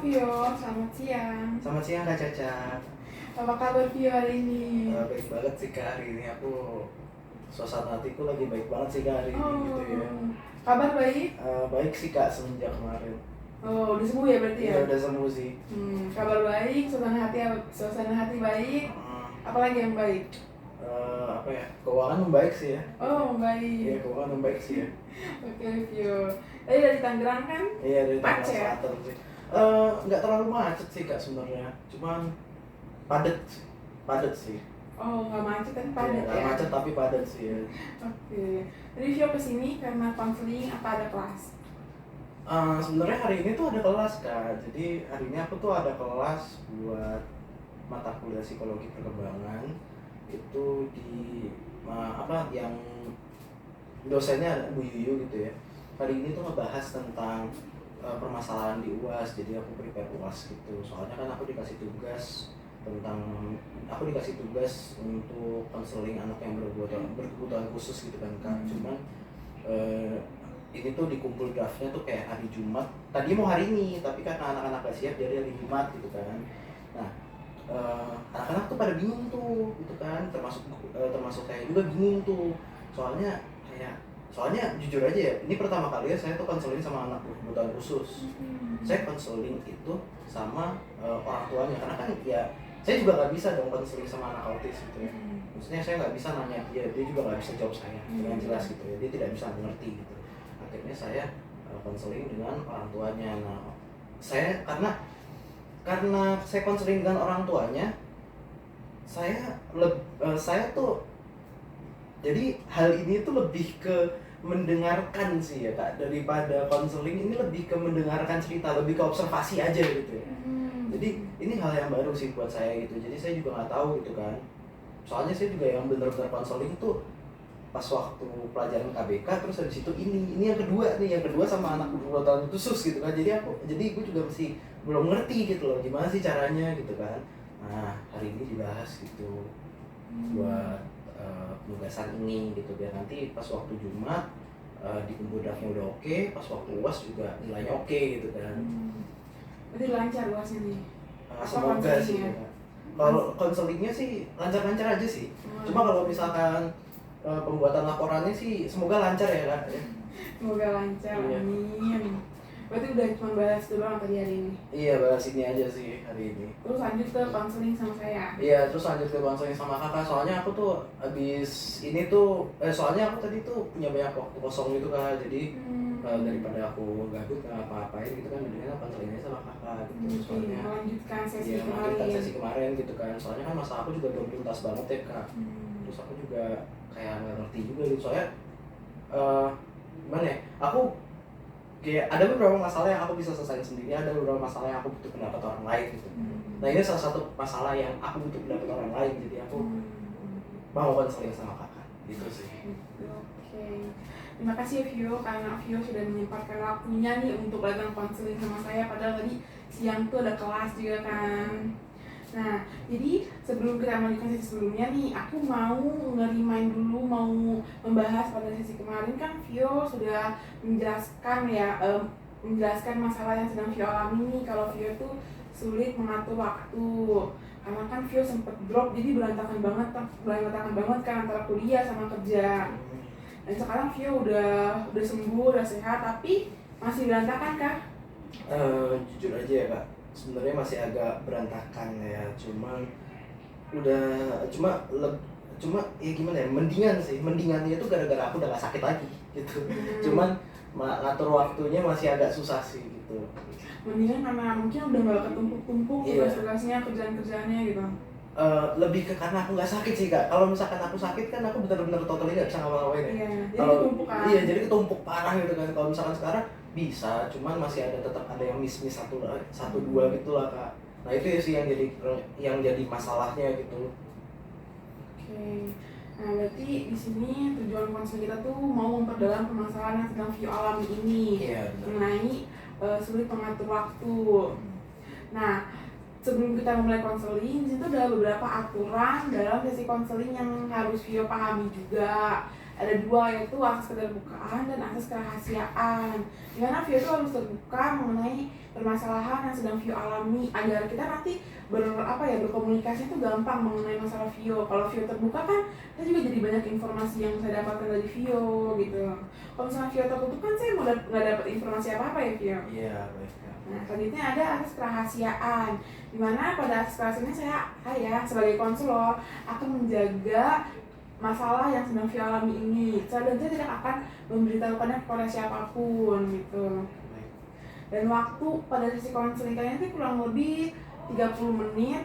Vio, selamat siang. Selamat siang Kak Caca. Apa kabar Vio hari ini? Baik banget sih Kak hari ini. Suasana hatiku lagi baik banget sih Kak hari ini gitu ya. Kabar baik? Baik sih Kak semenjak kemarin. Oh, udah sembuh ya berarti ya? Iya udah sembuh sih. Kabar baik, suasana hati baik. Apalagi yang baik? Apa ya? Keuangan membaik sih ya. Oh, baik. Iya keuangan membaik sih ya. Oke Vio. Tadi dari Tangerang kan? Iya dari Tangerang Macet? Selatan sih. Nggak terlalu macet sih Kak sebenarnya. Cuman padat sih. Oh, nggak macet tapi Iya, padat nggak ya? macet tapi padat sih ya. Oke. Jadi Vio kesini karena konseling apa ada kelas? Sebenarnya hari ini tuh ada kelas Kak. Jadi hari ini aku tuh ada kelas buat mata kuliah psikologi perkembangan. Itu di yang dosennya ada Bu Yuyu gitu ya. Hari ini tuh ngebahas tentang permasalahan di UAS. Jadi aku prepare UAS gitu. Soalnya kan aku dikasih tugas untuk konseling anak yang berkebutuhan khusus gitu kan Kak. Cuman ini tuh dikumpul draftnya tuh kayak hari Jumat. Tadi mau hari ini, tapi karena anak-anak gak siap jadi hari Jumat gitu kan. Nah, anak-anak tuh pada bingung tuh gitu kan, termasuk saya juga bingung tuh. Soalnya jujur aja ya, ini pertama kali ya saya tuh konseling sama anak berkebutuhan khusus. Saya konseling itu sama orang tuanya, karena kan ya saya juga nggak bisa dong konseling sama anak autis gitu ya. Maksudnya saya nggak bisa nanya dia juga nggak bisa jawab saya dengan jelas gitu ya. Dia tidak bisa mengerti gitu. Akhirnya saya konseling dengan orang tuanya. Nah, saya karena saya konseling dengan orang tuanya, saya tuh jadi hal ini tuh lebih ke mendengarkan sih ya Kak, daripada konseling. Ini lebih ke mendengarkan cerita, lebih ke observasi aja gitu ya. Jadi ini hal yang baru sih buat saya gitu. Jadi saya juga nggak tahu gitu kan. Soalnya saya juga yang benar-benar konseling tuh pas waktu pelajaran KBK, terus habis itu ini yang kedua sama anak berkebutuhan khusus gitu kan. Jadi gue juga masih belum ngerti gitu loh gimana sih caranya gitu kan. Nah hari ini dibahas gitu buat penugasan ini gitu, biar nanti pas waktu Jumat dikumpul draftnya udah oke, pas waktu UAS juga nilainya oke gitu kan. Berarti lancar UASnya nih? Semoga sih ya. Kalau konselingnya sih lancar-lancar aja sih. Cuma kalau misalkan pembuatan laporannya sih semoga lancar ya Kak. Semoga lancar, iya. Amin. Berarti udah cuma bahas doang tadi hari ini? Iya, bahas ini aja sih hari ini. Terus lanjut ke konseling sama saya? Iya, terus lanjut ke konseling sama kakak. Soalnya aku tuh soalnya aku tadi tuh punya banyak waktu kosong gitu Kak. Jadi daripada aku gabut nggak apa-apain gitu kan, mendingan konselingnya sama kakak gitu. Soalnya melanjutkan sesi kemarin gitu kan. Soalnya kan masalah aku juga belum tuntas banget ya Kak. Terus aku juga kayak nggak ngerti juga gitu. Soalnya gimana ya? Aku kayak ada beberapa masalah yang aku bisa selesaikan sendiri, ada beberapa masalah yang aku butuh pendapat orang lain gitu. Nah ini salah satu masalah yang aku butuh pendapat orang lain, jadi aku mau konseling sama kakak gitu sih. Oke. Terima kasih ya Vio, karena Vio sudah menyempatkan waktunya nih untuk datang konseling sama saya, padahal tadi siang tuh ada kelas juga kan. Nah, jadi sebelum kita melanjutkan sesi sebelumnya nih, aku mau nge-remind dulu, mau membahas pada sesi kemarin kan Vio sudah menjelaskan masalah yang sedang Vio alami nih, kalau Vio tuh sulit mengatur waktu. Karena kan Vio sempet drop, jadi berantakan banget kan antara kuliah sama kerja. Dan sekarang Vio udah sembuh, udah sehat, tapi masih berantakan kah? Jujur aja ya Kak, sebenarnya masih agak berantakan ya, cuma ya gimana ya, mendingannya itu gara-gara aku udah gak sakit lagi gitu. Cuman ngatur waktunya masih agak susah sih gitu. Mendingan karena mungkin udah gak ketumpuk-tumpuk tugas-tugasnya, kerjaan-kerjaannya gitu. Lebih ke karena aku nggak sakit sih Kak. Kalau misalkan aku sakit kan aku benar-benar totally nggak bisa ngapa-ngapain ya. Jadi ketumpuk kan? Iya, jadi ketumpuk parah gitu kan. Kalau misalkan sekarang bisa, cuman masih tetap ada yang miss satu dua gitu lah Kak. Nah itu ya sih yang jadi masalahnya gitu. Oke. Nah berarti di sini tujuan konseling kita tuh mau memperdalam permasalahan yang sedang Vio alami ini. Iya, mengenai sulit mengatur waktu. Nah, sebelum kita memulai konseling, di situ ada beberapa aturan dalam sesi konseling yang harus Vio pahami juga. ada dua, yaitu akses keterbukaan dan akses kerahasiaan. Dimana view itu harus terbuka mengenai permasalahan yang sedang view alami agar kita nanti berkomunikasi itu gampang mengenai masalah view. Kalau view terbuka kan saya juga jadi banyak informasi yang saya dapatkan dari view gitu. Kalau misalnya view tertutup kan saya nggak dapat informasi apa-apa ya view. Iya, baik. Nah, selanjutnya ada akses kerahasiaan, di mana pada akses kerahasiaan saya sebagai konselor akan menjaga masalah yang sedang via alami ini. Dan saya tidak akan memberitahukannya kepada siapapun gitu. Dan waktu pada sesi konseling kalian itu kurang lebih 30 menit.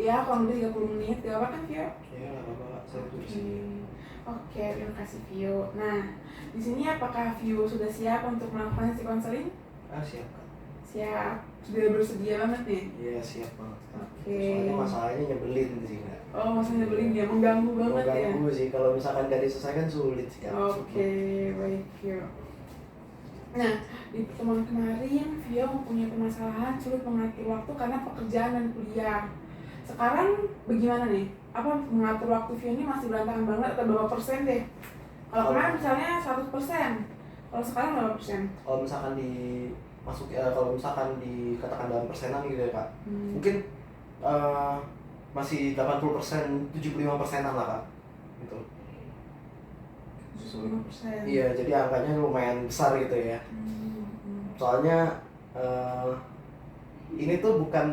Ya, kurang lebih 30 menit. Gak apa kan, Vio? Iya, gak apa-apa, saya tulis ini. Oke, terima kasih Vio. Nah, di sini apakah Vio sudah siap untuk melakukan sesi konseling? Siap Kak. Siap, sudah bersedia banget nih? Iya, siap banget Kak. Oke. Soalnya masalahnya nyebelin sih Kak. Oh, maksudnya nyebelin ya, mengganggu banget ya? Mengganggu sih, kalau misalkan gak diselesaikan sulit sih Kak. Oke, baik Vio. Nah, di pertemuan kemarin Vio mempunyai permasalahan sulit mengatur waktu karena pekerjaan dan kuliah. Sekarang bagaimana nih? Apa mengatur waktu Vio ini masih berantakan banget atau berapa persen deh? Kalau kemarin misalnya 100%, kalau sekarang berapa persen? Kalau misalkan kalau misalkan dikatakan dalam persenan gitu ya Kak, mungkin masih 80%, 75%-an lah Kak, gitu. 75%. Iya, jadi angkanya lumayan besar gitu ya. Soalnya ini tuh bukan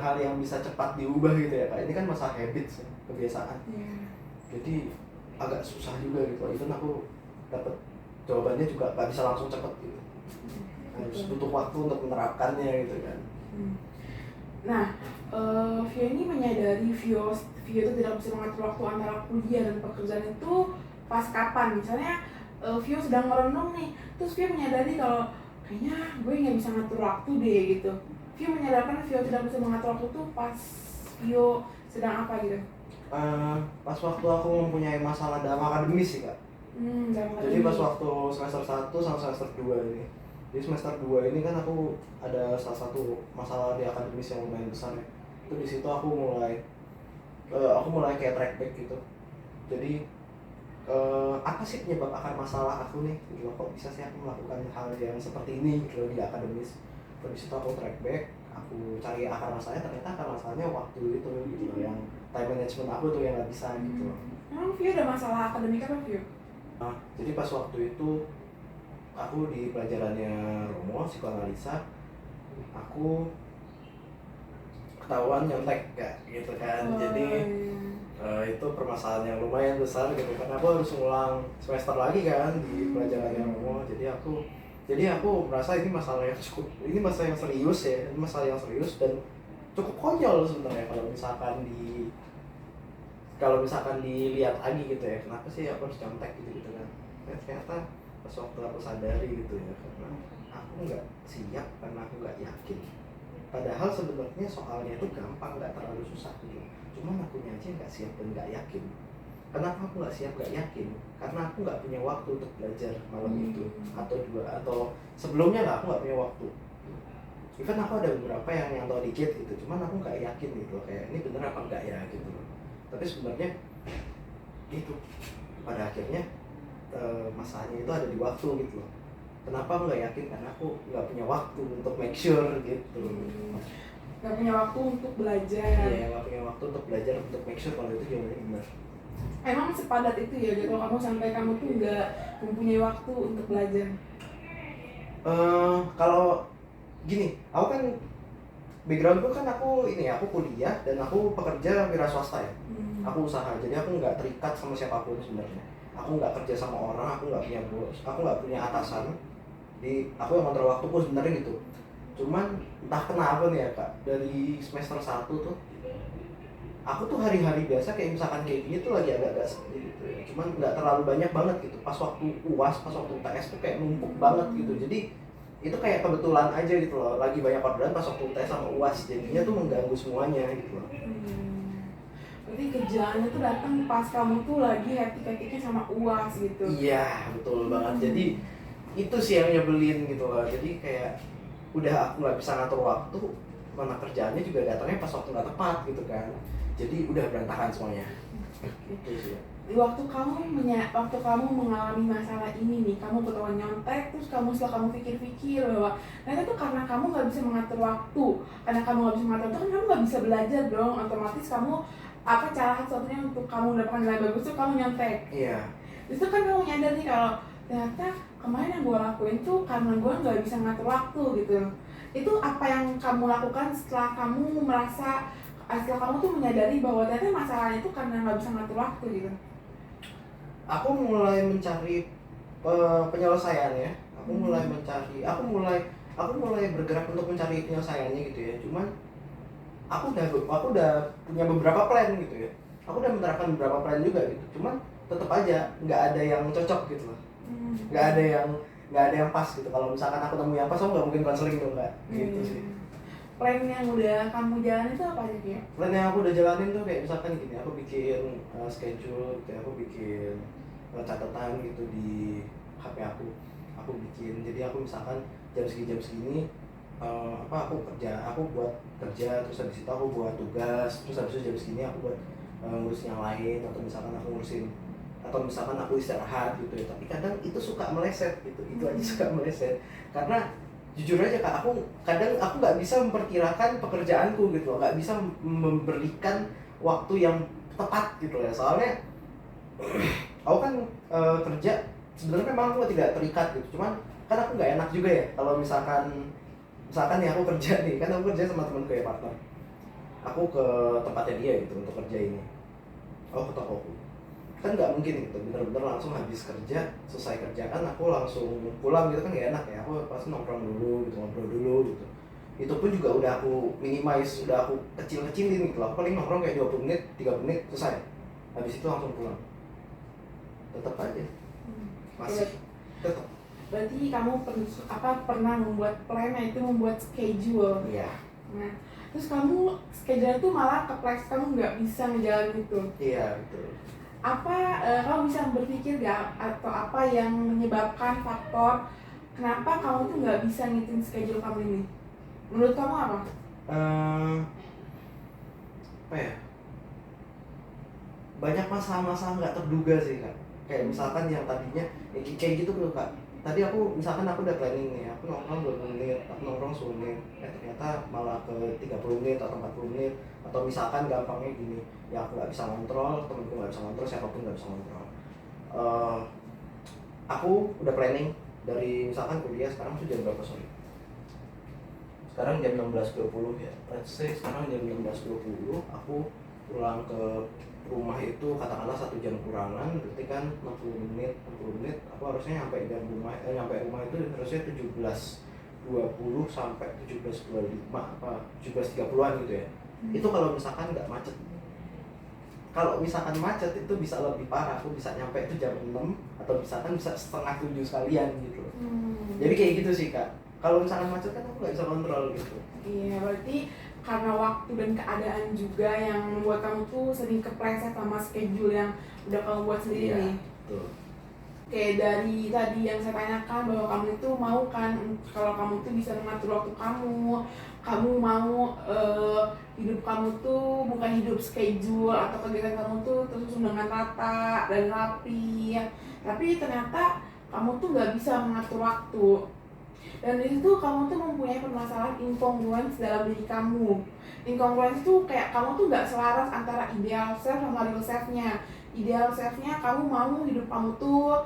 hal yang bisa cepat diubah gitu ya Kak. Ini kan masalah habits, kebiasaan. Yeah. Jadi agak susah juga gitu. Itu aku dapat jawabannya juga gak bisa langsung cepet gitu. Harus butuh waktu untuk menerapkannya gitu kan. Nah, Vio ini menyadari Vio itu tidak bisa mengatur waktu antara kuliah dan pekerjaan itu pas kapan? Misalnya Vio sedang merenung nih, terus Vio menyadari kalau kayaknya gue nggak bisa ngatur waktu deh gitu. Vio menyadarkan Vio tidak bisa mengatur waktu tuh pas Vio sedang apa gitu? Pas waktu aku mempunyai masalah dalam akademis sih Kak. Jadi pas waktu semester 1 sama semester 2 ini. Jadi semester 2 ini kan aku ada salah satu masalah di akademis yang lumayan besar ya. Itu di situ aku mulai kayak track back gitu. Jadi apa sih penyebab akar masalah aku nih? Gitu loh, kok bisa sih aku melakukan hal yang seperti ini gitu loh di akademis. Terus di situ aku track back, aku cari akar masalahnya, ternyata akar masalahnya waktu itu gitu loh, yang time management aku tuh yang nggak bisa gitu loh. Emang Vio ada masalah akademik apa Vio? Jadi pas waktu itu aku di pelajarannya Romo psikoanalisa, aku ketahuan nyontek Kak, gitu kan. Jadi itu permasalahan yang lumayan besar gitu kan. Aku harus ngulang semester lagi kan di pelajarannya Romo. Jadi aku merasa ini masalah yang serius ya, ini masalah yang serius dan cukup konyol sebenarnya kalau misalkan dilihat lagi gitu ya, kenapa sih aku harus contek gitu kan. Ternyata pas waktu aku sadari gitu ya, karena aku nggak siap, karena aku nggak yakin. Padahal sebenarnya soalnya itu gampang, nggak terlalu susah gitu. Cuman akunya aja nggak siap dan nggak yakin. Kenapa aku nggak siap, nggak yakin? Karena aku nggak punya waktu untuk belajar malam itu atau sebelumnya aku nggak punya waktu. Even aku ada beberapa yang nyantol dikit gitu, cuman aku nggak yakin gitu, kayak ini bener apa enggak ya gitu. Tapi sebenarnya gitu, pada akhirnya masalahnya itu ada di waktu gitu loh. Kenapa aku nggak yakin? Karena aku nggak punya waktu untuk make sure gitu. Nggak punya waktu untuk belajar. Iya, nggak punya waktu untuk belajar, untuk make sure kalau itu jawabannya benar. Emang sepadat itu ya gitu kamu sampai kamu tuh nggak mempunyai waktu untuk belajar? Kalau gini, aku kan backgroundku kan aku kuliah dan aku pekerja wira swasta ya. Aku usaha, jadi aku nggak terikat sama siapapun sebenarnya. Aku nggak kerja sama orang, aku nggak punya bos, aku nggak punya atasan. Aku yang kontrol waktuku sebenarnya gitu. Cuman entah kenapa nih ya Kak, dari semester 1 tuh aku tuh hari-hari biasa kayak misalkan kayak gini tuh lagi agak-agak seperti gitu ya. Cuman nggak terlalu banyak banget gitu. Pas waktu UAS, pas waktu UTS tuh kayak numpuk banget gitu. Jadi itu kayak kebetulan aja gitu loh, lagi banyak orderan pas waktu UTS sama UAS, jadinya tuh mengganggu semuanya gitu loh. Berarti kerjaannya tuh datang pas kamu tuh lagi hektik-hektiknya sama UAS gitu. Iya, betul banget. Jadi itu sih yang nyebelin gitu loh. Jadi kayak udah aku nggak bisa ngatur waktu, mana kerjaannya juga datangnya pas waktu nggak tepat gitu kan. Jadi udah berantakan semuanya. Gitu sih. Waktu kamu mengalami masalah ini nih, kamu ketahuan nyontek, terus setelah kamu pikir-pikir bahwa ternyata itu karena kamu nggak bisa mengatur waktu, karena kamu nggak bisa mengatur waktu kan kamu nggak bisa belajar dong, otomatis kamu cara satu-satunya untuk kamu mendapatkan nilai bagus itu kamu nyontek. Iya. Itu kan kamu nyadar nih kalau ternyata kemarin yang gue lakuin tuh karena gue nggak bisa ngatur waktu gitu. Itu apa yang kamu lakukan setelah kamu tuh menyadari bahwa ternyata masalahnya itu karena nggak bisa ngatur waktu gitu? Aku mulai mencari penyelesaian ya. Aku mulai bergerak untuk mencari penyelesaiannya gitu ya. Cuman aku udah punya beberapa plan gitu ya. Aku udah menerapkan beberapa plan juga gitu. Cuman tetap aja nggak ada yang cocok gitu loh. Nggak ada yang pas gitu. Kalau misalkan aku nemu yang pas, aku nggak mungkin konseling dong, nggak gitu sih. Plan yang udah kamu jalanin itu apa aja ya? Plan yang aku udah jalanin tuh kayak misalkan gini, aku bikin schedule gitu, aku bikin catatan gitu di HP aku bikin, jadi aku misalkan jam segini aku buat kerja, terus habis itu aku buat tugas, terus habis itu jam segini aku buat ngurusin yang lain, atau misalkan aku istirahat gitu ya. Tapi kadang itu suka meleset gitu, itu aja suka meleset, karena jujur aja Kak, aku nggak bisa memperkirakan pekerjaanku gitu loh, nggak bisa memberikan waktu yang tepat gitu ya. Soalnya aku kan kerja sebenarnya memang aku tidak terikat gitu, cuman kan aku nggak enak juga ya kalau misalkan nih aku kerja nih, kan aku kerja sama temanku ya, partner aku ke tempatnya dia gitu untuk kerja ini, aku ke tokoku, kan nggak mungkin gitu bener-bener langsung habis kerja, selesai kerja kan aku langsung pulang gitu, kan nggak enak ya. Aku pasti nongkrong dulu gitu, ngobrol dulu gitu. Itu pun juga udah aku minimize, udah aku kecil-kecilin gitu. Aku paling nongkrong kayak 20 menit, 30 menit selesai, habis itu langsung pulang. Tetap aja masih tetap. Berarti kamu pernah membuat plan, itu membuat schedule. Iya. Nah, terus kamu schedule itu malah kepleset, kamu nggak bisa ngejalanin itu. Iya, betul. Kamu bisa berpikir gak, atau apa yang menyebabkan faktor kenapa kamu tuh nggak bisa ngitung schedule kamu ini? Menurut kamu apa? Apa ya? Banyak masalah-masalah nggak terduga sih Kak. Kayak misalkan yang tadinya kayak gitu loh Kak. Tadi aku udah planning nih, aku nongkrong 20 menit, aku nongkrong 10 menit, ternyata malah ke 30 menit atau 40 menit. Atau misalkan gampangnya gini, ya aku nggak bisa ngontrol, temenku nggak bisa ngontrol, siapapun nggak bisa ngontrol. Aku udah planning dari misalkan kuliah sekarang tuh jam berapa sore? Sekarang jam 16.20 ya, let's say sekarang jam 16.20, aku pulang ke rumah itu katakanlah 1 jam kurangan, berarti kan 60 menit aku harusnya nyampe rumah itu harusnya 17.20 sampai 17.25 apa 17.30-an gitu ya. Itu kalau misalkan nggak macet. Kalau misalkan macet itu bisa lebih parah, aku bisa nyampe itu jam 6 atau misalkan bisa setengah 7 sekalian gitu. Jadi kayak gitu sih Kak. Kalau misalkan macet kan aku nggak bisa kontrol gitu. Iya, berarti karena waktu dan keadaan juga yang membuat kamu tuh sering kepleset sama schedule yang udah kamu buat sendiri. Iya, nih. betul. Kayak dari tadi yang saya tanyakan bahwa kamu itu mau kan kalau kamu tuh bisa mengatur waktu kamu mau hidup kamu tuh bukan hidup schedule atau kegiatan kamu tuh tersusun dengan rata dan rapi, tapi ternyata kamu tuh nggak bisa mengatur waktu. Dan di situ kamu tuh mempunyai permasalahan incongruence dalam diri kamu. Incongruence tuh kayak kamu tuh nggak selaras antara ideal self sama real self-nya. Ideal self-nya kamu mau hidup kamu tuh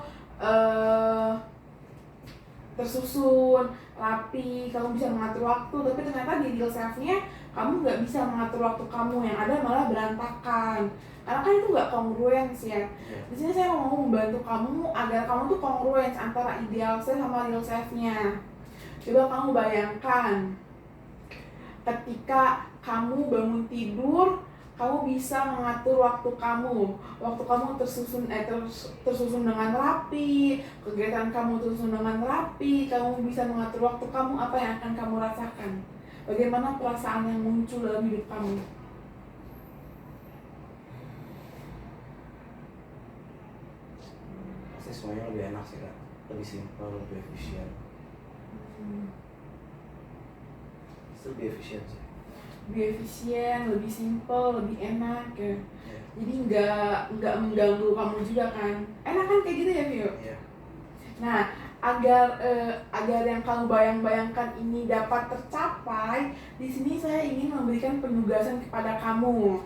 tersusun, rapi, kamu bisa mengatur waktu, tapi ternyata di real self-nya kamu nggak bisa mengatur waktu kamu, yang ada malah berantakan. Karena kan itu nggak kongruens ya. Di sini saya mau membantu kamu agar kamu tuh kongruens antara ideal self sama real self-nya. Coba kamu bayangkan ketika kamu bangun tidur, kamu bisa mengatur waktu kamu tersusun dengan rapi, kegiatan kamu tersusun dengan rapi, kamu bisa mengatur waktu kamu, apa yang akan kamu rasakan? Bagaimana perasaan yang muncul dalam hidup kamu? Pasti semuanya lebih enak sih Kak, lebih simpel, lebih efisien. Lebih efisien sih. Lebih efisien, lebih simpel, lebih enak ya. jadi nggak mengganggu kamu juga kan. Enak kan kayak gitu ya Vio? Iya. Nah, agar yang kamu bayang-bayangkan ini dapat tercapai, di sini saya ingin memberikan penugasan kepada kamu.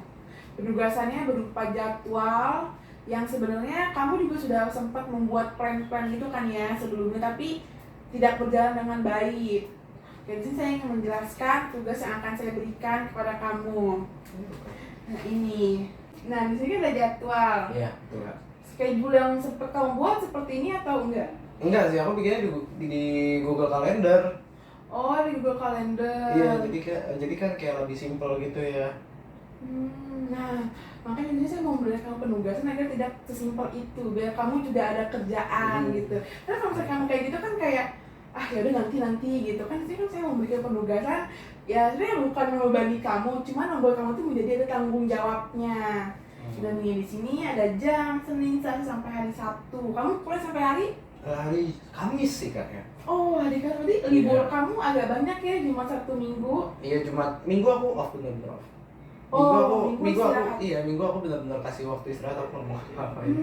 Penugasannya berupa jadwal yang sebenarnya kamu juga sudah sempat membuat plan-plan itu kan ya sebelumnya, tapi tidak berjalan dengan baik. Jadi saya ingin menjelaskan tugas yang akan saya berikan kepada kamu. Nah ini, nah di sini ada jadwal. Iya, betul Kak. Schedule yang sempat kamu buat seperti ini atau enggak? Enggak sih, aku bikinnya di Google Calendar. Oh, di Google Calendar. Iya, jadi kan kayak lebih simple gitu ya. Nah, makanya ini saya mau memberikan kamu penugasan agar tidak sesimpel itu, biar kamu juga ada kerjaan gitu. Karena kalau misalnya kamu kayak gitu kan kayak ya udah nanti gitu kan. Jadi kan saya mau memberikan penugasan ya sebenarnya bukan membebani kamu, cuman membuat kamu tuh menjadi ada tanggung jawabnya. Dan di sini ada jam Senin sampai hari Sabtu. Kamu kuliah sampai hari Kamis sih Kak ya. Oh, hari Kamis berarti libur kamu agak banyak ya, Jumat, Sabtu, Minggu. Iya, Minggu aku off, bener-bener off. Minggu aku benar-benar kasih waktu istirahat, aku nggak mau ngapain.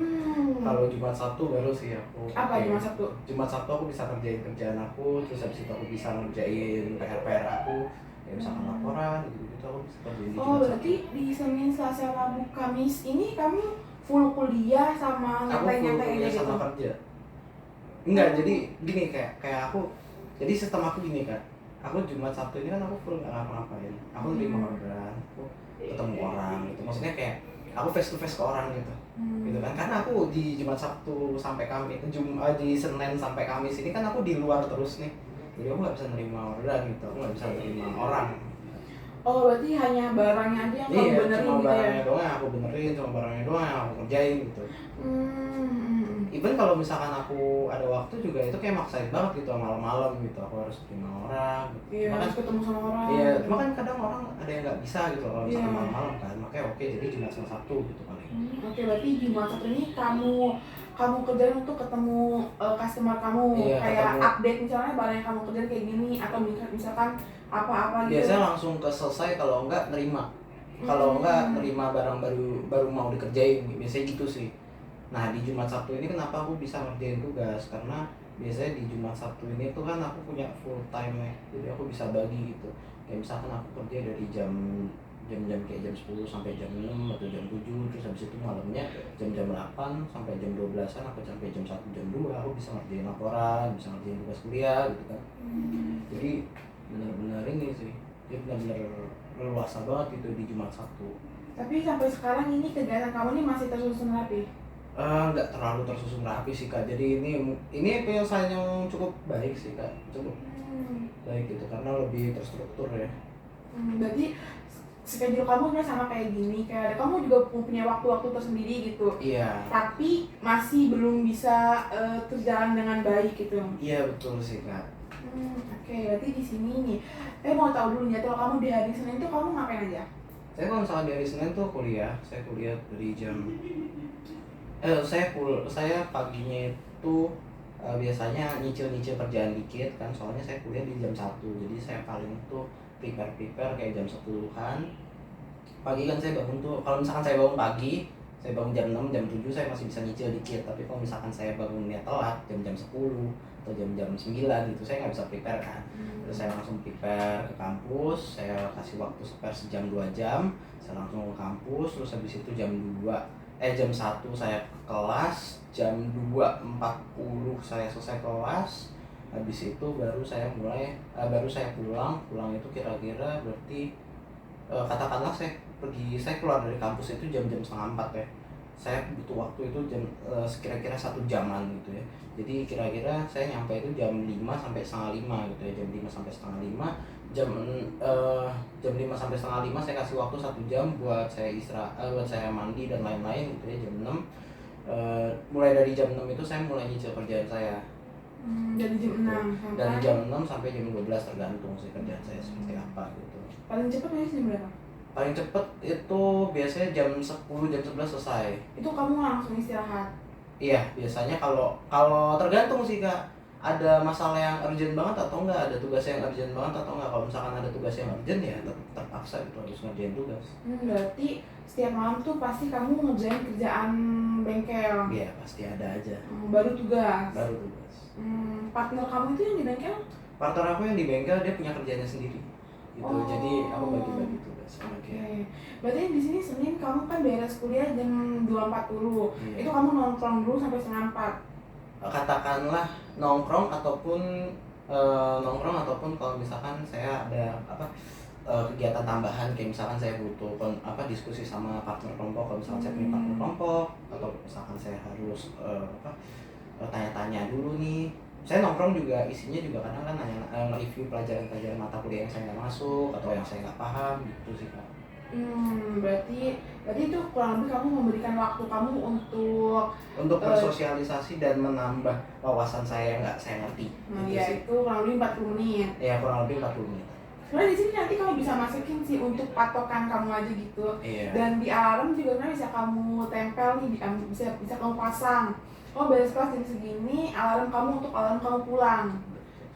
Kalau Jumat Sabtu baru sih aku. Apa Jumat Sabtu? Jumat Sabtu aku bisa kerjain kerjaan aku, terus habis itu aku bisa ngerjain PR aku, ya misalkan laporan gitu aku bisa kerjain di Jumat Sabtu. Berarti di Senin, Selasa, Rabu, Kamis ini kamu full kuliah sama nyantai-nyantai gitu? Sama kerja. Enggak, jadi gini kayak aku, jadi sistem aku gini kan. Aku Jumat Sabtu ini kan aku full nggak ngapa-ngapain. Aku nerima orderan, aku ketemu orang gitu, maksudnya kayak aku face to face ke orang gitu, gitu kan, karena aku di Jumat Sabtu sampai Kamis, di Senin sampai Kamis ini kan aku di luar terus nih, jadi aku nggak bisa nerima orderan gitu, aku nggak bisa nerima orang. Oh, berarti hanya barangnya aja yang kamu benerin cuma gitu barangnya ya? doang yang aku benerin, cuma barangnya doang yang aku kerjain gitu. Even kalau misalkan aku ada waktu juga itu kayak maksain banget gitu malam-malam gitu, aku harus terima orang gitu. Iya, harus ketemu sama orang. Iya, cuma kan kadang orang ada yang nggak bisa gitu kalau misalkan malam-malam kan, makanya oke, jadi Jumat sama Sabtu gitu paling. Oke, berarti Jumat Sabtu ini kamu kerjain untuk ketemu customer kamu, kayak ketemu. Update misalnya barang yang kamu kerjain kayak gini, atau misalkan apa-apa gitu. Biasanya langsung ke selesai, kalau enggak nerima. Kalau enggak nerima barang baru mau dikerjain, biasanya gitu sih. Nah, di Jumat Sabtu ini kenapa aku bisa ngerjain tugas? Karena biasanya di Jumat Sabtu ini tuh kan aku punya full time ya, jadi aku bisa bagi gitu. Kayak misalkan aku kerja dari jam-jam kayak jam 10 sampai jam 6 atau jam 7, terus habis itu malamnya jam-jam 8 sampai jam 12-an, aku sampai jam 1, jam 2 aku bisa ngerjain laporan, bisa ngerjain tugas kuliah gitu kan. Jadi benar-benar ini sih, dia benar-benar leluasa banget gitu di Jumat Sabtu. Tapi sampai sekarang ini kegiatan kamu ini masih tersusun rapi? Nggak terlalu tersusun rapi sih Kak, jadi ini penyelesaian yang cukup baik sih Kak, cukup baik gitu, karena lebih terstruktur ya. Berarti schedule kamu sama kayak gini, kayak kamu juga punya waktu-waktu tersendiri gitu. Iya. Tapi masih belum bisa terjalan dengan baik gitu. Iya, betul sih Kak. Oke, berarti di sini nih, mau tahu dulu jadwal kamu di hari Senin itu kamu ngapain aja? Saya kalau misalnya di hari Senin tuh kuliah, saya kuliah dari jam saya paginya itu biasanya nyicil kerjaan dikit kan, soalnya saya kuliah di jam 1, jadi saya paling tuh prepare kayak jam 10-an. Pagi kan saya bangun tuh, kalau misalkan saya bangun pagi, saya bangun jam 6, jam 7 saya masih bisa nyicil dikit, tapi kalau misalkan saya bangunnya telat, jam 10 atau jam 9 gitu, saya nggak bisa prepare kan. Terus saya langsung prepare ke kampus, saya kasih waktu spare sejam 2 jam, saya langsung ke kampus, terus habis itu jam 1 saya ke kelas, jam 2.40 saya selesai kelas. Habis itu baru saya pulang itu kira-kira berarti katakanlah saya keluar dari kampus itu jam 3:30 ya. Saya butuh waktu itu kira-kira 1 jaman gitu ya. Jadi kira-kira saya nyampe itu jam 5 sampai setengah 5 gitu ya, jam 5 sampai setengah 5. Jam 5 sampai setengah 5 saya kasih waktu 1 jam buat saya istirahat, buat saya mandi dan lain-lain gitu ya. Jam 6 mulai dari jam 6 itu saya mulai nyicil kerjaan saya. Dari jam 6 sampai jam 12 tergantung sih kerjaan saya seperti apa gitu. Paling cepat jam berapa? Paling cepet itu biasanya jam 10, jam 11 selesai. Itu kamu langsung istirahat? Iya, biasanya kalau tergantung sih Kak. ada masalah yang urgent banget atau enggak, ada tugas yang urgent banget atau enggak. Kalau misalkan ada tugas yang urgent ya terpaksa itu harus ngerjain tugas. Berarti setiap malam tuh pasti kamu ngerjain kerjaan bengkel. Iya, pasti ada aja. Baru tugas. Partner kamu itu yang di bengkel? Partner aku yang di bengkel dia punya kerjanya sendiri. Gitu. Jadi aku bagi-bagi tugas sama dia. Berarti di sini Senin kamu kan beres kuliah jam 2.40. Iya. Itu kamu nongkrong dulu sampai 3:30. Katakanlah nongkrong ataupun kalau misalkan saya ada kegiatan tambahan, kayak misalkan saya butuh diskusi sama partner kelompok, kalau misalkan saya punya partner kelompok, atau misalkan saya harus tanya-tanya dulu nih. Saya nongkrong juga isinya juga kadang kan nge-review pelajaran-pelajaran mata kuliah yang saya nggak masuk atau yang saya nggak paham gitu sih Kak. Berarti itu kurang lebih kamu memberikan waktu kamu untuk bersosialisasi dan menambah wawasan saya yang nggak saya ngerti. Itu kurang lebih 40 menit. Ya, kurang lebih 40 menit. Sebenarnya di sini nanti kamu bisa masukin sih untuk patokan kamu aja gitu. Iya. Dan di alarm juga kan bisa kamu tempel nih, bisa kamu pasang. Oh, beres kelas jam segini, alarm kamu pulang.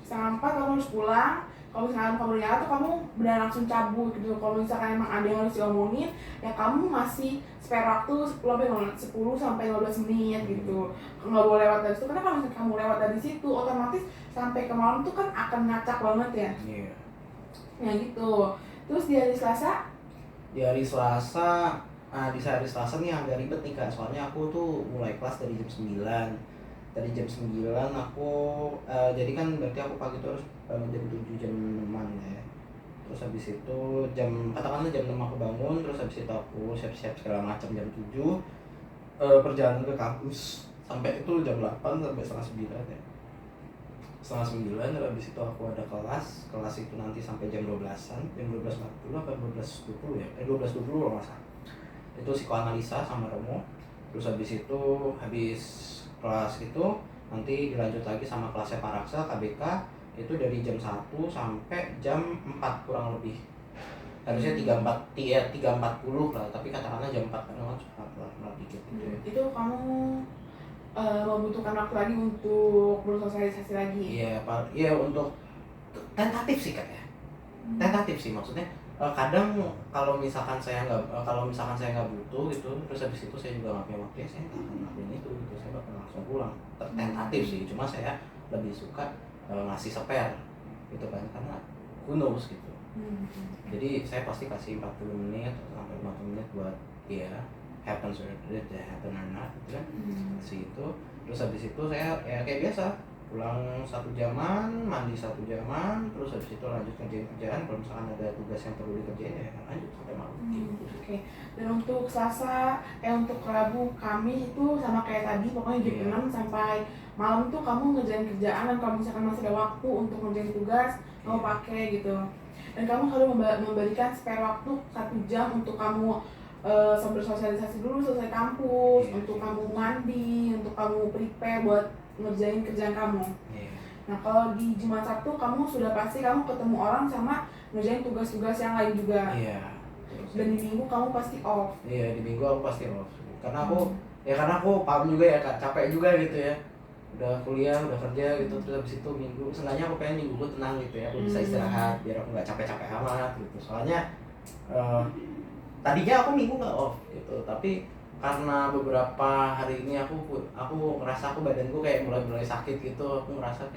3:30 kamu harus pulang. Kalau misalkan kamu nyala tuh kamu benar langsung cabut gitu. Kalau misalkan emang ada yang harus diomongin, ya kamu masih spare waktu 10 sampai 15 menit gitu. Nggak boleh lewat dari situ, karena kalau misalkan kamu lewat dari situ, otomatis sampai ke malam tuh kan akan ngacak banget ya. Iya. Ya gitu. Terus di hari Selasa? Di hari Selasa nih agak ribet nih Kak, soalnya aku tuh mulai kelas dari jam 9. Dari jam 9 aku jadi kan berarti aku pagi tuh harus jam 7 jam 6 ya. Terus habis itu katakanlah jam 6 aku bangun, terus habis itu aku siap-siap segala macam jam 7 perjalanan ke kampus sampai itu jam 8 sampai setengah 9 ya. Setengah 9, terus habis itu aku ada kelas itu nanti sampai jam 12-an, jam 12.40 atau 12.20 ya, 12.20 kalau nggak salah. Itu psikoanalisa sama Romo. Terus habis kelas itu nanti dilanjut lagi sama kelasnya Paraksa KBK, itu dari jam 1 sampai jam 4 kurang lebih. Harusnya 3.40 lah, tapi katakanlah jam 4 karena kan suka kelar dikit gitu ya. Itu kamu membutuhkan waktu lagi untuk bersosialisasi lagi? Iya, untuk tentatif sih Kak ya. Tentatif sih, maksudnya kadang kalau misalkan saya nggak butuh gitu, terus habis itu saya juga nggak punya waktu, ya saya nggak akan ngelakuin itu gitu, saya bakal langsung pulang. Tentatif sih, cuma saya lebih suka ngasih spare gitu kan, karena who knows gitu. Jadi saya pasti kasih 40 menit sampai 50 menit buat happens or happen or not gitu kan. Kasih itu, terus habis itu saya ya kayak biasa pulang 1 jaman, mandi 1 jaman, terus habis itu lanjut kerjaan. Kalau misalkan ada tugas yang perlu dikerjain ya lanjut sampai malam gitu. Oke. Dan untuk untuk Rabu, Kamis itu sama kayak tadi, pokoknya jam 6 sampai malam tuh kamu ngerjain kerjaan, dan kalau misalkan masih ada waktu untuk ngerjain tugas, kamu pakai gitu. Dan kamu harus memberikan spare waktu 1 jam untuk kamu bersosialisasi dulu selesai kampus, untuk kamu mandi, untuk kamu prepare buat ngerjain kerjaan kamu. Nah, kalau di Jumat Sabtu kamu sudah pasti kamu ketemu orang sama ngerjain tugas-tugas yang lain juga. Dan di Minggu kamu pasti off. Iya, di Minggu aku pasti off. Karena aku paham juga ya Kak, capek juga gitu ya. Udah kuliah, udah kerja gitu, terus habis itu Minggu, seenggaknya aku pengen Minggu tenang gitu ya, aku bisa istirahat biar aku nggak capek-capek amat gitu. Soalnya tadinya aku Minggu nggak off gitu, tapi karena beberapa hari ini aku ngerasa badanku kayak mulai sakit gitu. Aku ngerasa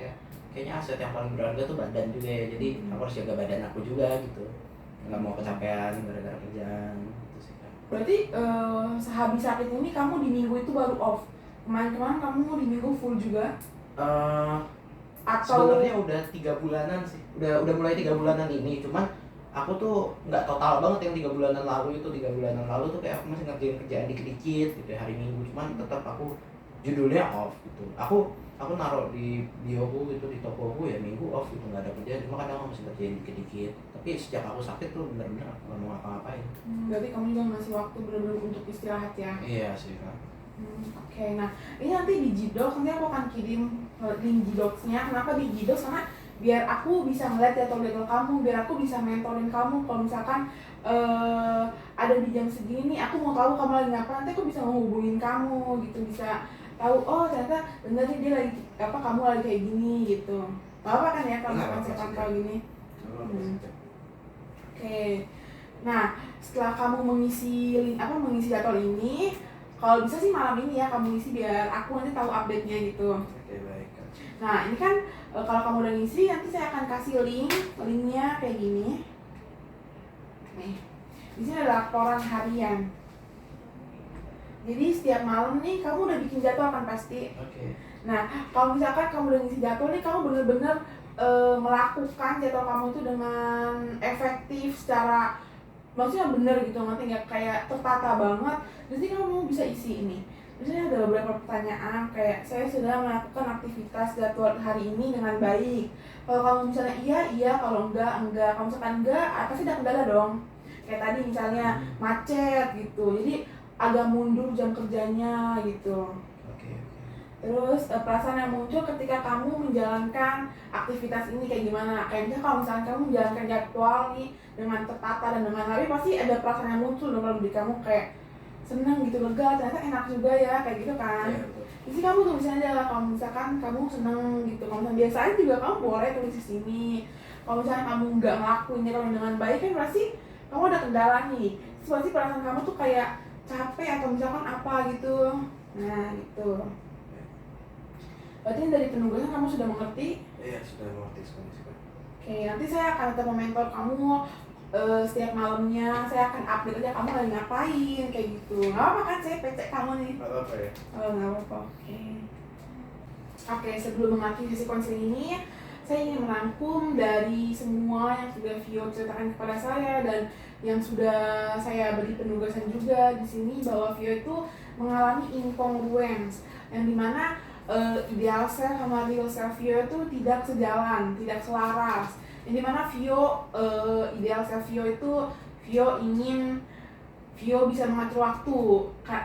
kayaknya aset yang paling berharga tuh badan juga ya, jadi aku harus jaga badan aku juga gitu, nggak mau kecapean gara-gara kerjaan gitu sih Kak. Berarti sehabis sakit ini kamu di Minggu itu baru off? Kemarin kamu di Minggu full juga? Atau sebenarnya udah 3 bulanan sih, udah mulai 3 bulanan ini, cuman aku tuh nggak total banget yang 3 bulanan lalu itu. 3 bulanan lalu tuh kayak aku masih ngerjain kerjaan dikit-dikit gitu ya, hari Minggu, cuman tetap aku judulnya off gitu. Aku naruh di bioku gitu, di tokoku ya Minggu off gitu, nggak ada kerjaan, cuma kadang aku masih ngerjain dikit-dikit. Tapi sejak aku sakit tuh bener-bener aku nggak mau ngapa-ngapain. Berarti kamu juga ngasih waktu bener-bener untuk istirahat ya? Iya sih Kak. Oke, nah ini nanti di Gdocs, nanti aku akan kirim link Gdocs-nya. Kenapa di Gdocs? Karena biar aku bisa ngeliat jadwal kamu, biar aku bisa mentorin kamu. Kalau misalkan ada di jam segini nih, aku mau tahu kamu lagi ngapain, nanti aku bisa menghubungin kamu gitu, bisa tahu oh ternyata bener nih dia lagi kamu lagi kayak gini gitu. Gak apa kan ya kalau misalkan saya pantau gini. Oke. Nah, setelah kamu mengisi jadwal ini, kalau bisa sih malam ini ya kamu isi biar aku nanti tahu update-nya gitu. Oke, baik. Nah, ini kan kalau kamu udah ngisi nanti saya akan kasih linknya kayak gini. Nih, di sini ada laporan harian. Jadi setiap malam nih kamu udah bikin jadwal kan pasti. Oke. Nah, kalau misalkan kamu udah ngisi jadwal nih, kamu bener-bener melakukan jadwal kamu itu dengan efektif secara maksudnya bener gitu, nanti nggak kayak tertata banget. Jadi kamu bisa isi ini. Misalnya ada beberapa pertanyaan kayak saya sudah melakukan aktivitas jadwal hari ini dengan baik. Kalau kamu misalnya iya, kalau enggak. Kalau misalkan enggak, pasti ada kendala dong. Kayak tadi misalnya macet gitu. Jadi agak mundur jam kerjanya gitu. Terus perasaan yang muncul ketika kamu menjalankan aktivitas ini kayak gimana? Kayaknya kalau misalnya kamu menjalankan jadwal nih dengan tertata dan dengan rapi, pasti ada perasaan yang muncul dalam diri kamu kayak senang gitu, lega, ternyata enak juga ya kayak gitu kan. Jadi kamu tulis aja lah kalau misalkan kamu seneng gitu. Kalau misalnya biasa aja juga kamu boleh tulis di sini. Kalau misalnya kamu nggak ngelakuinnya kalau dengan baik kan pasti kamu ada kendala nih. Terus pasti perasaan kamu tuh kayak capek atau misalkan apa gitu. Nah gitu. Berarti dari penugasan kamu sudah mengerti? Iya, sudah mengerti sekali. Oke, nanti saya akan tetap mementor kamu setiap malamnya. Saya akan update aja kamu lagi ngapain kayak gitu. Nggak apa kan saya pecek kamu nih? Nggak apa-apa ya? Nggak apa-apa. Oke, sebelum mengakhiri sesi konseling ini, saya ingin merangkum dari semua yang sudah Vio ceritakan kepada saya dan yang sudah saya beri penugasan juga di sini, bahwa Vio itu mengalami incongruence yang dimana ideal self sama real self Vio itu tidak sejalan, tidak selaras. Yang dimana Vio, ideal self Vio itu Vio ingin Vio bisa mengatur waktu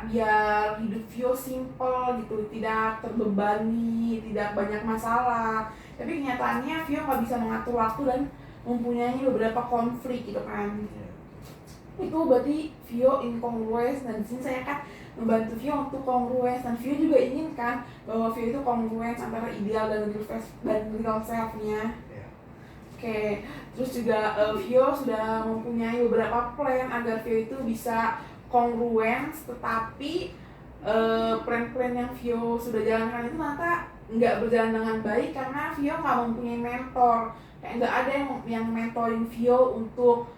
biar hidup Vio simple gitu, tidak terbebani, tidak banyak masalah. Tapi kenyataannya Vio nggak bisa mengatur waktu dan mempunyai beberapa konflik gitu kan. Itu berarti Vio incongruous, dan disini saya akan membantu Vio untuk kongruens, dan Vio juga inginkan bahwa Vio itu kongruens antara ideal dan real self-nya. Oke, terus juga Vio sudah mempunyai beberapa plan agar Vio itu bisa kongruens, tetapi plan-plan yang Vio sudah jalankan itu ternyata nggak berjalan dengan baik karena Vio nggak mempunyai mentor. Kayak nggak ada yang mentoring Vio untuk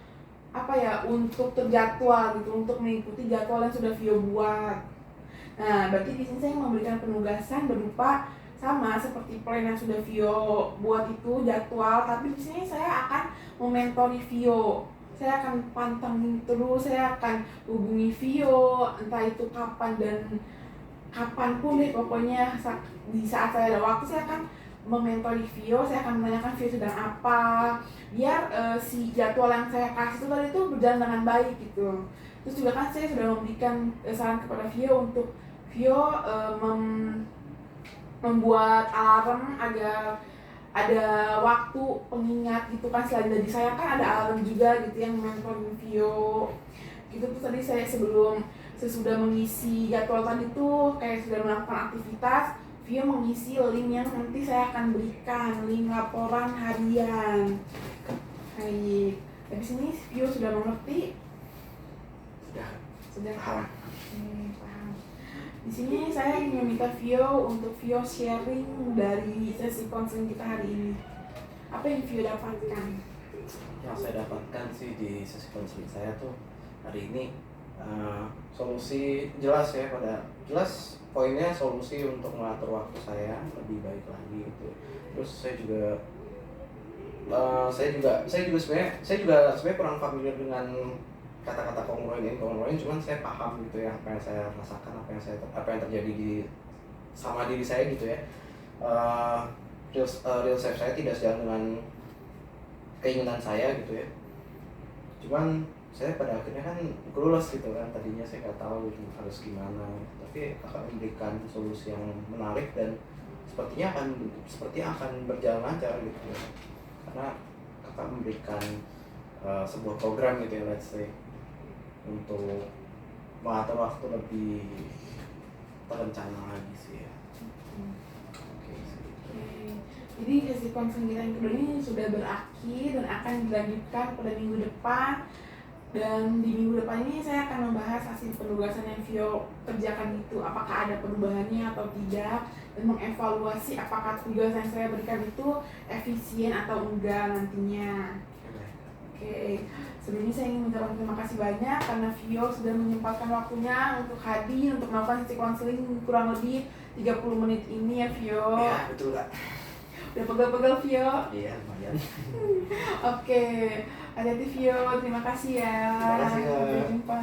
untuk terjadwal gitu, untuk mengikuti jadwal yang sudah Vio buat. Nah, berarti di sini saya memberikan penugasan berupa sama seperti plan yang sudah Vio buat itu jadwal, tapi di sini saya akan mementori Vio. Saya akan pantengin terus, saya akan hubungi Vio entah itu kapan dan kapanpun deh, pokoknya di saat saya ada waktu saya akan mementori Vio, saya akan menanyakan Vio sedang apa, biar si jadwal yang saya kasih itu tadi itu berjalan dengan baik gitu. Terus juga kan saya sudah memberikan saran kepada Vio untuk Vio membuat alarm agar ada waktu pengingat gitu kan. Selain dari saya kan ada alarm juga gitu yang mentoring Vio gitu. Terus tadi saya sesudah mengisi jadwal tadi tuh kayak sudah melakukan aktivitas, Vio mengisi link yang nanti saya akan berikan, link laporan harian. Baik, habis ini Vio sudah mengerti? Sudah paham. Paham. Di sini saya ingin meminta Vio untuk Vio sharing dari sesi konseling kita hari ini. Apa yang Vio dapatkan? Yang saya dapatkan sih di sesi konseling saya tuh hari ini solusi jelas poinnya solusi untuk mengatur waktu saya lebih baik lagi gitu. Terus saya juga sebenarnya kurang familiar dengan kata-kata kongruen, cuman saya paham gitu ya apa yang saya rasakan, apa yang terjadi sama diri saya gitu ya. Real self saya tidak sejalan dengan keinginan saya gitu ya. Cuman saya pada akhirnya kan clueless gitu kan, tadinya saya nggak tahu gitu harus gimana, tapi akan memberikan solusi yang menarik dan sepertinya akan berjalan lancar gitu ya. Karena kakak memberikan sebuah program gitu ya, let's say, untuk mengatur waktu lebih terencana lagi sih ya. Oke sih. Oke. Jadi sesi konseling kita yang kedua ini sudah berakhir dan akan dilanjutkan pada minggu depan. Dan di minggu depan ini saya akan membahas hasil penugasan yang Vio kerjakan itu, apakah ada perubahannya atau tidak, dan mengevaluasi apakah tugas yang saya berikan itu efisien atau enggak nantinya. Oke, sebelumnya saya ingin mengucapkan terima kasih banyak karena Vio sudah menyempatkan waktunya untuk hadir untuk melakukan sesi konseling kurang lebih 30 menit ini ya Vio. Ya betul Kak. Udah pegel-pegel Vio. Iya lumayan. Oke, hati-hati Vio, terima kasih ya. Terima kasih, Kak. Sampai jumpa.